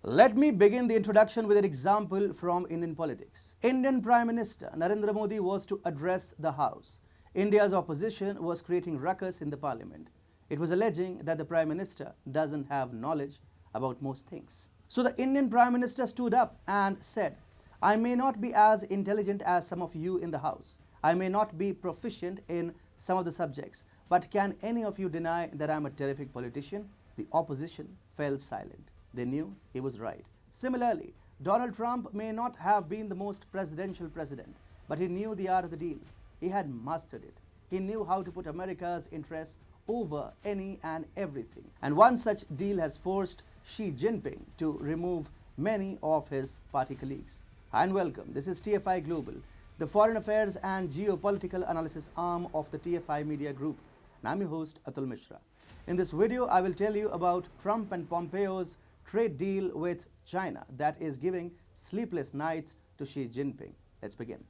Let me begin the introduction with an example from Indian politics. Indian Prime Minister Narendra Modi was to address the House. India's opposition was creating ruckus in the parliament. It was alleging that the Prime Minister doesn't have knowledge about most things. So the Indian Prime Minister stood up and said, "I may not be as intelligent as some of you in the House. I may not be proficient in some of the subjects, but can any of you deny that I'm a terrific politician?" The opposition fell silent. They knew he was right. Similarly, Donald Trump may not have been the most presidential president, but he knew the art of the deal. He had mastered it. He knew how to put America's interests over any and everything. And one such deal has forced Xi Jinping to remove many of his party colleagues. Hi and welcome. This is TFI Global, the foreign affairs and geopolitical analysis arm of the TFI Media Group. And I'm your host, Atul Mishra. In this video, I will tell you about Trump and Pompeo's trade deal with China that is giving sleepless nights to Xi Jinping. Let's begin.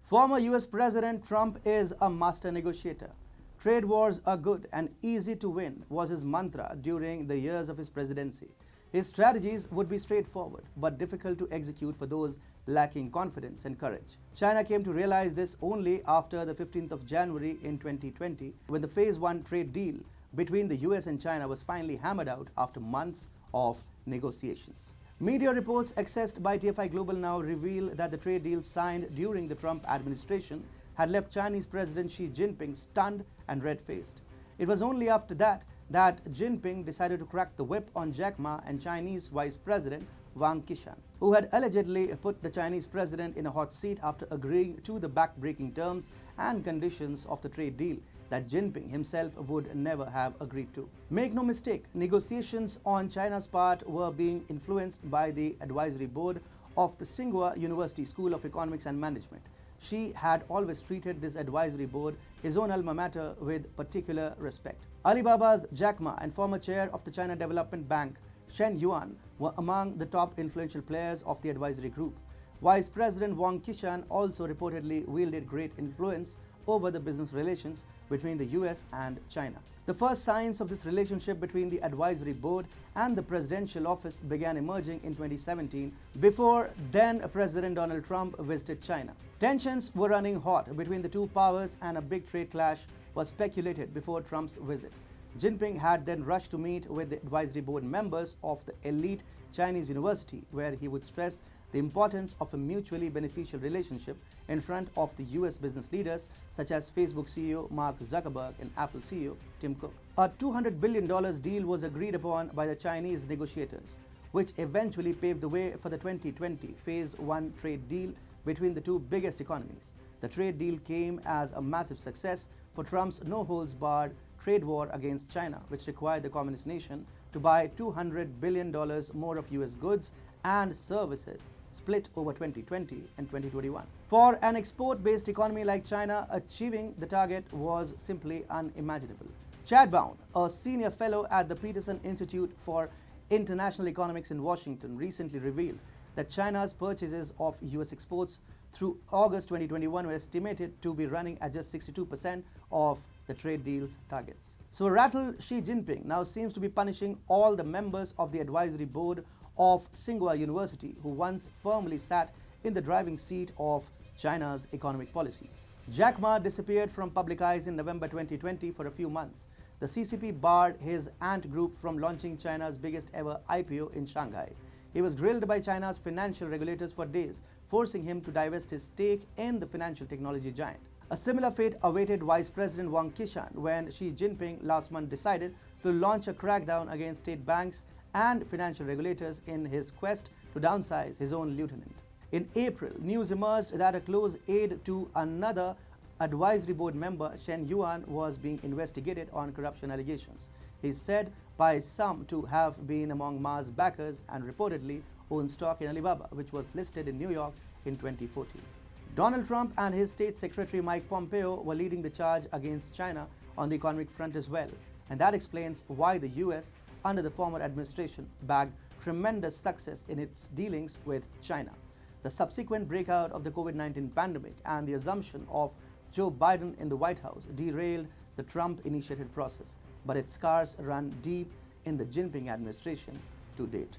Former US President Trump is a master negotiator. Trade wars are good and easy to win was his mantra during the years of his presidency. His strategies would be straightforward but difficult to execute for those lacking confidence and courage. China came to realize this only after the 15th of January in 2020, when the Phase 1 trade deal between the US and China was finally hammered out after months of negotiations. Media reports accessed by TFI Global now reveal that the trade deal signed during the Trump administration had left Chinese President Xi Jinping stunned and red-faced. It was only after that Jinping decided to crack the whip on Jack Ma and Chinese Vice President Wang Qishan, who had allegedly put the Chinese president in a hot seat after agreeing to the back-breaking terms and conditions of the trade deal that Jinping himself would never have agreed to. Make no mistake, negotiations on China's part were being influenced by the advisory board of the Tsinghua University School of Economics and Management. Xi had always treated this advisory board, his own alma mater, with particular respect. Alibaba's Jack Ma and former chair of the China Development Bank, Shen Yuan, were among the top influential players of the advisory group. Vice President Wang Qishan also reportedly wielded great influence over the business relations between the US and China. The first signs of this relationship between the advisory board and the presidential office began emerging in 2017 before then President Donald Trump visited China. Tensions were running hot between the two powers and a big trade clash was speculated before Trump's visit. Jinping had then rushed to meet with the advisory board members of the elite Chinese university, where he would stress the importance of a mutually beneficial relationship in front of the US business leaders such as Facebook CEO Mark Zuckerberg and Apple CEO Tim Cook. A $200 billion deal was agreed upon by the Chinese negotiators, which eventually paved the way for the 2020 Phase 1 trade deal between the two biggest economies. The trade deal came as a massive success for Trump's no-holds-barred trade war against China, which required the communist nation to buy $200 billion more of US goods and services split over 2020 and 2021. For an export-based economy like China, achieving the target was simply unimaginable. Chad Bown, a senior fellow at the Peterson Institute for International Economics in Washington, recently revealed that China's purchases of US exports through August 2021 were estimated to be running at just 62% of the trade deal's targets. So rattled Xi Jinping now seems to be punishing all the members of the advisory board of Tsinghua University who once firmly sat in the driving seat of China's economic policies. Jack Ma disappeared from public eyes in November 2020 for a few months. The CCP barred his ant group from launching China's biggest ever IPO in Shanghai. He was grilled by China's financial regulators for days, forcing him to divest his stake in the financial technology giant. A similar fate awaited Vice President Wang Qishan when Xi Jinping last month decided to launch a crackdown against state banks and financial regulators in his quest to downsize his own lieutenant. In April, news emerged that a close aide to another advisory board member, Shen Yuan, was being investigated on corruption allegations. He is said by some to have been among Ma's backers and reportedly owned stock in Alibaba, which was listed in New York in 2014. Donald Trump and his State Secretary Mike Pompeo were leading the charge against China on the economic front as well, and that explains why the US, under the former administration, bagged tremendous success in its dealings with China. The subsequent breakout of the COVID-19 pandemic and the assumption of Joe Biden in the White House derailed the Trump-initiated process, but its scars run deep in the Jinping administration to date.